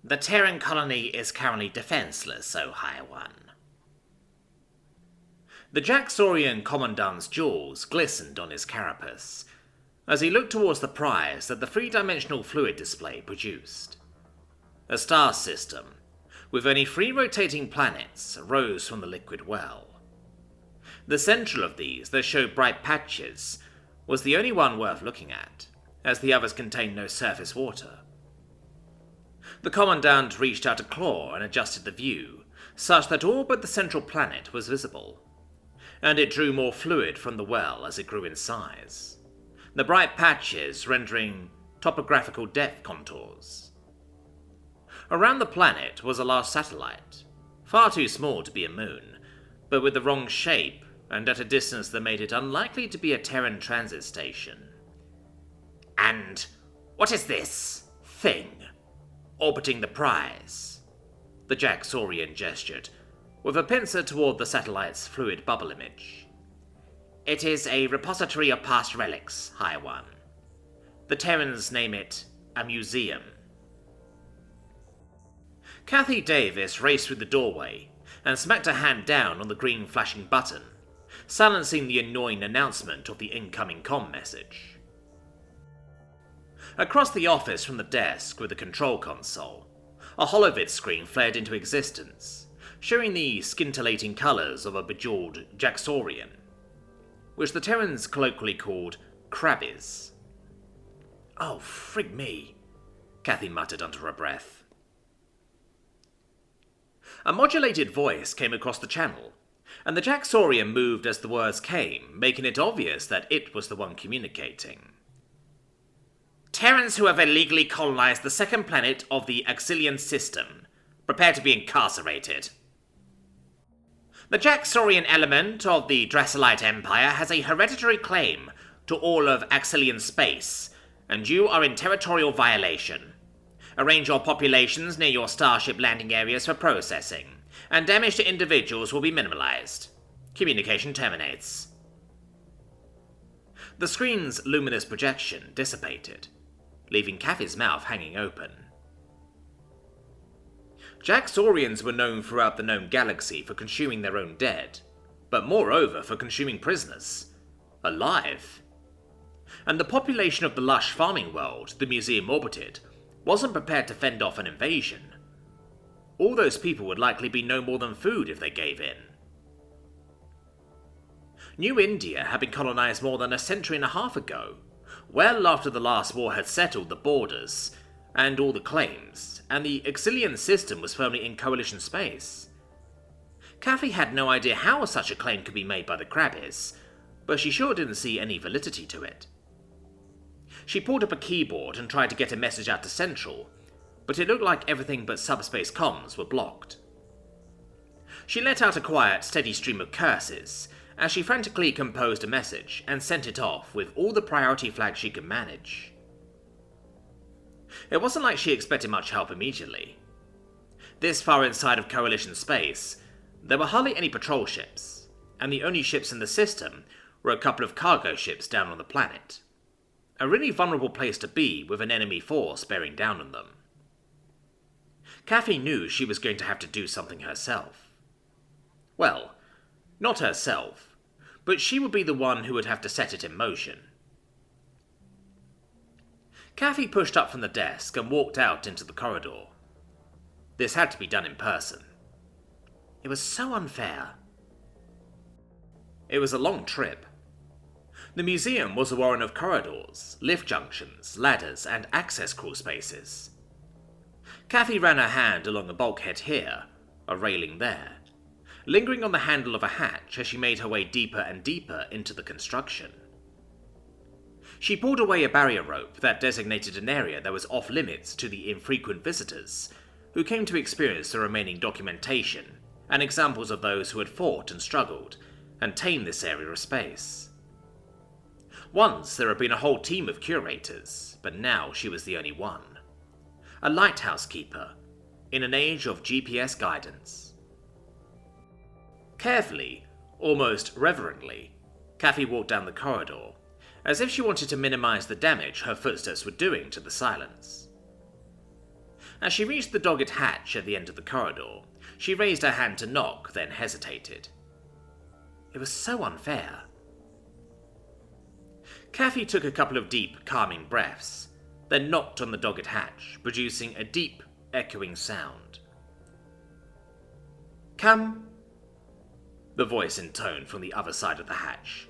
The Terran colony is currently defenseless, O High One. The Jaxorian Commandant's jewels glistened on his carapace as he looked towards the prize that the three-dimensional fluid display produced. A star system, with only 3 rotating planets, rose from the liquid well. The central of these, that showed bright patches, was the only one worth looking at, as the others contained no surface water. The Commandant reached out a claw and adjusted the view, such that all but the central planet was visible, and it drew more fluid from the well as it grew in size, the bright patches rendering topographical depth contours. Around the planet was a large satellite, far too small to be a moon, but with the wrong shape and at a distance that made it unlikely to be a Terran transit station. And what is this thing orbiting the prize? The Jaxorian gestured, with a pincer toward the satellite's fluid bubble image. It is a repository of past relics, High One. The Terrans name it a museum. Kathy Davis raced through the doorway and smacked her hand down on the green flashing button, silencing the annoying announcement of the incoming comm message. Across the office from the desk with the control console, a holovid screen flared into existence, showing the scintillating colours of a bejeweled Jaxorian, which the Terrans colloquially called crabbies. "Oh, frig me," Kathy muttered under her breath. A modulated voice came across the channel, and the Jaxorian moved as the words came, making it obvious that it was the one communicating. "Terrans who have illegally colonized the second planet of the Axilian system, prepare to be incarcerated. The Jaxorian element of the Dracelite Empire has a hereditary claim to all of Axilian space, and you are in territorial violation. Arrange your populations near your starship landing areas for processing, and damage to individuals will be minimalized. Communication terminates." The screen's luminous projection dissipated, leaving Kathy's mouth hanging open. Jaxorians were known throughout the known galaxy for consuming their own dead, but moreover for consuming prisoners. Alive. And the population of the lush farming world the museum orbited wasn't prepared to fend off an invasion. All those people would likely be no more than food if they gave in. New India had been colonized more than a century and a half ago, well after the last war had settled the borders and all the claims, and the Axilian system was firmly in coalition space. Kathy had no idea how such a claim could be made by the crabbies, but she sure didn't see any validity to it. She pulled up a keyboard and tried to get a message out to Central, but it looked like everything but subspace comms were blocked. She let out a quiet, steady stream of curses as she frantically composed a message and sent it off with all the priority flags she could manage. It wasn't like she expected much help immediately. This far inside of Coalition space, there were hardly any patrol ships, and the only ships in the system were a couple of cargo ships down on the planet. A really vulnerable place to be with an enemy force bearing down on them. Kathy knew she was going to have to do something herself. Well, not herself, but she would be the one who would have to set it in motion. Kathy pushed up from the desk and walked out into the corridor. This had to be done in person. It was so unfair. It was a long trip. The museum was a warren of corridors, lift junctions, ladders, and access crawl spaces. Kathy ran her hand along a bulkhead here, a railing there, lingering on the handle of a hatch as she made her way deeper and deeper into the construction. She pulled away a barrier rope that designated an area that was off-limits to the infrequent visitors who came to experience the remaining documentation and examples of those who had fought and struggled and tamed this area of space. Once there had been a whole team of curators, but now she was the only one. A lighthouse keeper, in an age of GPS guidance. Carefully, almost reverently, Kathy walked down the corridor, as if she wanted to minimize the damage her footsteps were doing to the silence. As she reached the dogged hatch at the end of the corridor, she raised her hand to knock, then hesitated. It was so unfair. Kathy took a couple of deep, calming breaths, then knocked on the dogged hatch, producing a deep, echoing sound. "Come," the voice intoned from the other side of the hatch,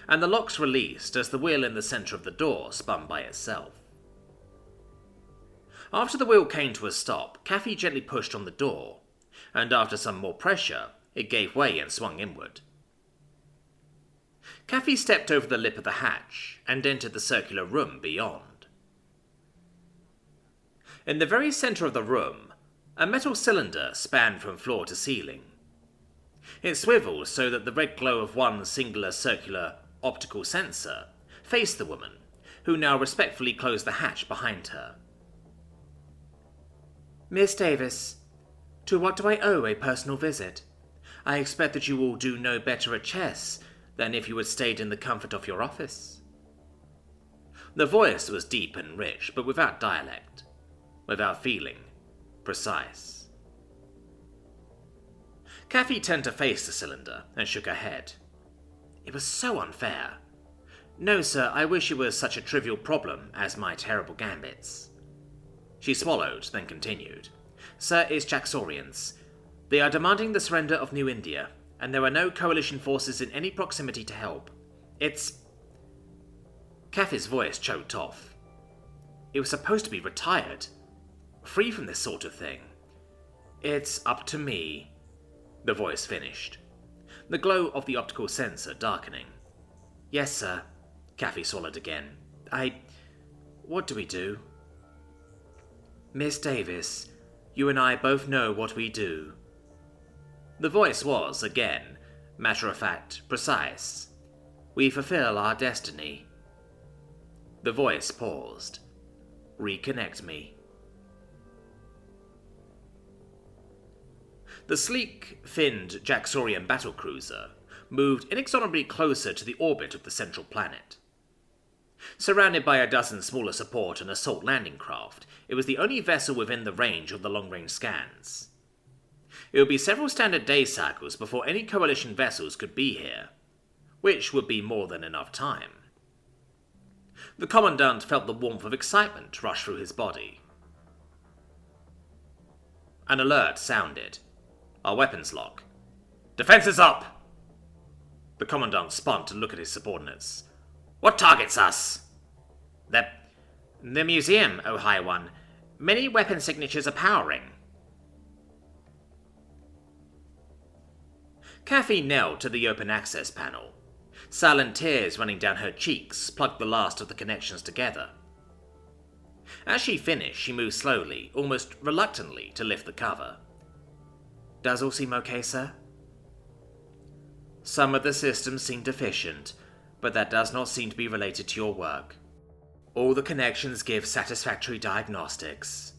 and the locks released as the wheel in the center of the door spun by itself. After the wheel came to a stop, Kathy gently pushed on the door, and after some more pressure, it gave way and swung inward. Kathy stepped over the lip of the hatch and entered the circular room beyond. In the very center of the room, a metal cylinder spanned from floor to ceiling. It swiveled so that the red glow of one singular circular optical sensor faced the woman, who now respectfully closed the hatch behind her. "Miss Davis, to what do I owe a personal visit? I expect that you will do no better at chess than if you had stayed in the comfort of your office." The voice was deep and rich, but without dialect, without feeling, precise. Kathy turned to face the cylinder and shook her head. It was so unfair. "No, sir, I wish it was such a trivial problem as my terrible gambits." She swallowed, then continued. "Sir, it's Jacksorians. They are demanding the surrender of New India, and there are no coalition forces in any proximity to help. It's..." Kathy's voice choked off. It was supposed to be retired, free from this sort of thing. "It's up to me," the voice finished, the glow of the optical sensor darkening. "Yes, sir," Kathy swallowed again. What do we do?" "Miss Davis, you and I both know what we do." The voice was, again, matter-of-fact, precise. "We fulfill our destiny." The voice paused. "Reconnect me." The sleek, finned Jacksorian battlecruiser moved inexorably closer to the orbit of the central planet. Surrounded by a dozen smaller support and assault landing craft, it was the only vessel within the range of the long-range scans. It would be several standard day cycles before any coalition vessels could be here, which would be more than enough time. The Commandant felt the warmth of excitement rush through his body. An alert sounded. Our weapons lock. "Defenses up!" The Commandant spun to look at his subordinates. "What targets us?" The museum, O High One. Many weapon signatures are powering." Kathy knelt to the open access panel. Silent tears running down her cheeks plugged the last of the connections together. As she finished, she moved slowly, almost reluctantly, to lift the cover. "Does all seem okay, sir?" "Some of the systems seem deficient, but that does not seem to be related to your work. All the connections give satisfactory diagnostics."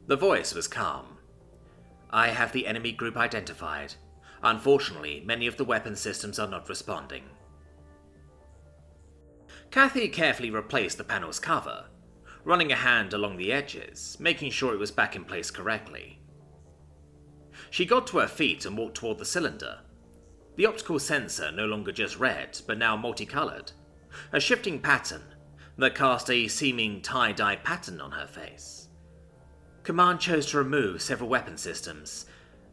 The voice was calm. "I have the enemy group identified. Unfortunately, many of the weapon systems are not responding." Kathy carefully replaced the panel's cover, running a hand along the edges, making sure it was back in place correctly. She got to her feet and walked toward the cylinder. The optical sensor no longer just red, but now multicolored, a shifting pattern that cast a seeming tie-dye pattern on her face. "Command chose to remove several weapon systems.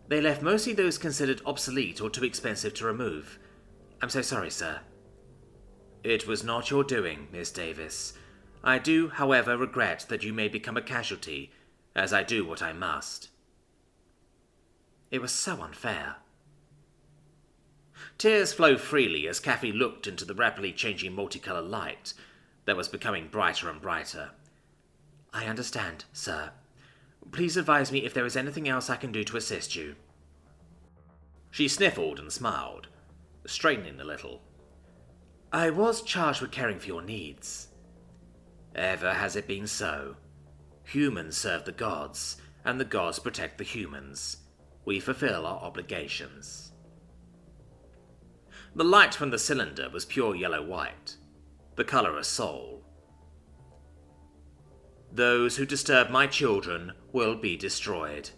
They left mostly those considered obsolete or too expensive to remove. I'm so sorry, sir." "It was not your doing, Miss Davis. I do, however, regret that you may become a casualty, as I do what I must." It was so unfair. Tears flowed freely as Kathy looked into the rapidly changing multicolored light that was becoming brighter and brighter. "I understand, sir. Please advise me if there is anything else I can do to assist you." She sniffled and smiled, straightening a little. "I was charged with caring for your needs." "Ever has it been so. Humans serve the gods, and the gods protect the humans. We fulfill our obligations." The light from the cylinder was pure yellow-white, the color of soul. Those who disturb my children will be destroyed."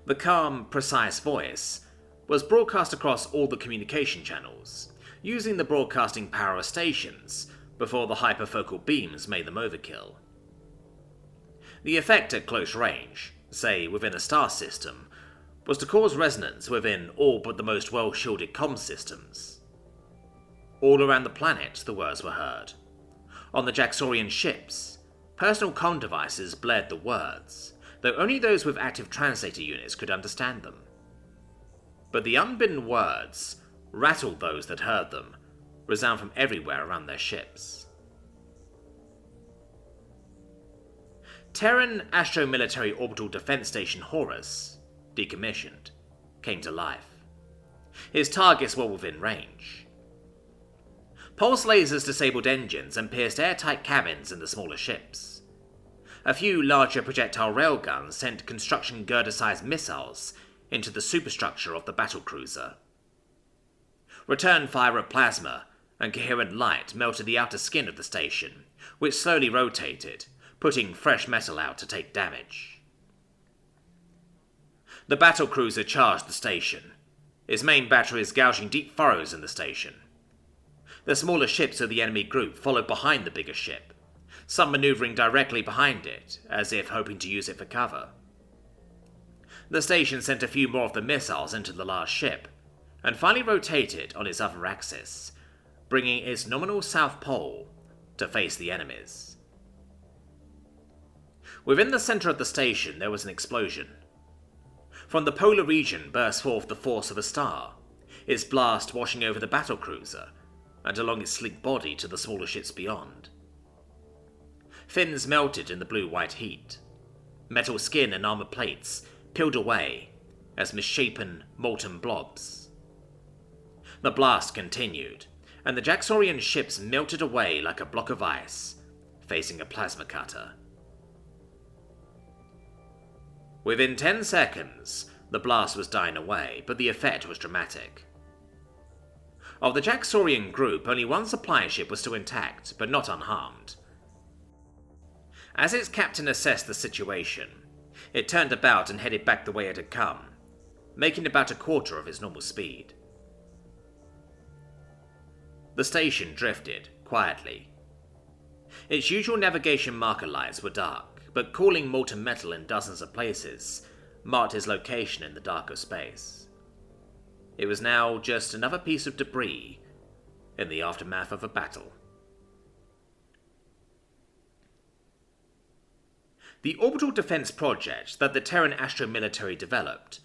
The calm, precise voice was broadcast across all the communication channels, using the broadcasting power of stations before the hyperfocal beams made them overkill. The effect at close range, say within a star system, was to cause resonance within all but the most well-shielded comm systems. All around the planet the words were heard. On the Jaxorian ships, personal comm devices blared the words, though only those with active translator units could understand them. But the unbidden words rattled those that heard them, resound from everywhere around their ships. Terran Astro-Military Orbital Defense Station Horus, decommissioned, came to life. His targets were within range. Pulse lasers disabled engines and pierced airtight cabins in the smaller ships. A few larger projectile railguns sent construction girder-sized missiles into the superstructure of the battlecruiser. Return fire of plasma and coherent light melted the outer skin of the station, which slowly rotated, putting fresh metal out to take damage. The battlecruiser charged the station, its main batteries gouging deep furrows in the station. The smaller ships of the enemy group followed behind the bigger ship, some maneuvering directly behind it, as if hoping to use it for cover. The station sent a few more of the missiles into the large ship, and finally rotated on its other axis, bringing its nominal south pole to face the enemies. Within the center of the station there was an explosion. From the polar region burst forth the force of a star, its blast washing over the battlecruiser and along its sleek body to the smaller ships beyond. Fins melted in the blue-white heat. Metal skin and armor plates peeled away as misshapen, molten blobs. The blast continued, and the Jaxorian ships melted away like a block of ice, facing a plasma cutter. Within 10 seconds, the blast was dying away, but the effect was dramatic. Of the Jaxorian group, only one supply ship was still intact, but not unharmed. As its captain assessed the situation, it turned about and headed back the way it had come, making about a quarter of its normal speed. The station drifted, quietly. Its usual navigation marker lights were dark, but cooling molten metal in dozens of places marked its location in the darker space. It was now just another piece of debris in the aftermath of a battle. The orbital defense project that the Terran Astro-Military developed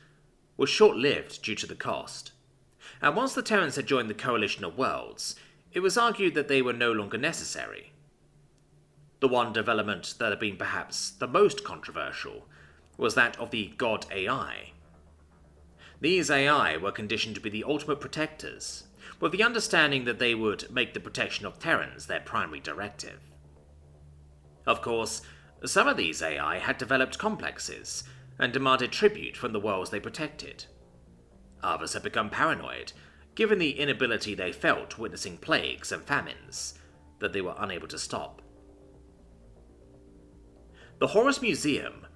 was short-lived due to the cost, and once the Terrans had joined the Coalition of Worlds, it was argued that they were no longer necessary. The one development that had been perhaps the most controversial was that of the God AI. These AI were conditioned to be the ultimate protectors, with the understanding that they would make the protection of Terrans their primary directive. Of course, some of these AI had developed complexes and demanded tribute from the worlds they protected. Others had become paranoid, given the inability they felt witnessing plagues and famines that they were unable to stop. The Horus Museum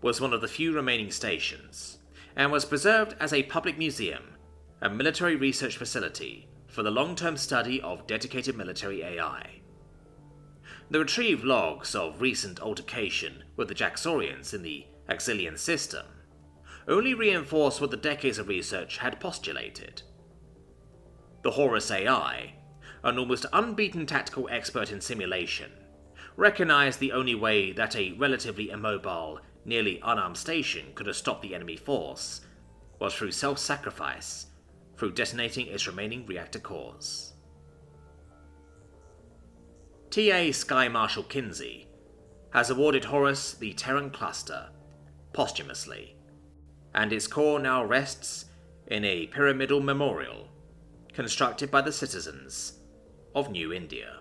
was one of the few remaining stations, and was preserved as a public museum and military research facility for the long-term study of dedicated military AI. The retrieved logs of recent altercation with the Jaxorians in the Axilian system only reinforced what the decades of research had postulated. The Horus AI, an almost unbeaten tactical expert in simulation, recognized the only way that a relatively immobile, nearly unarmed station could have stopped the enemy force was through self-sacrifice, through detonating its remaining reactor cores. TA Sky Marshal Kinsey has awarded Horus the Terran Cluster posthumously, and its core now rests in a pyramidal memorial constructed by the citizens of New India.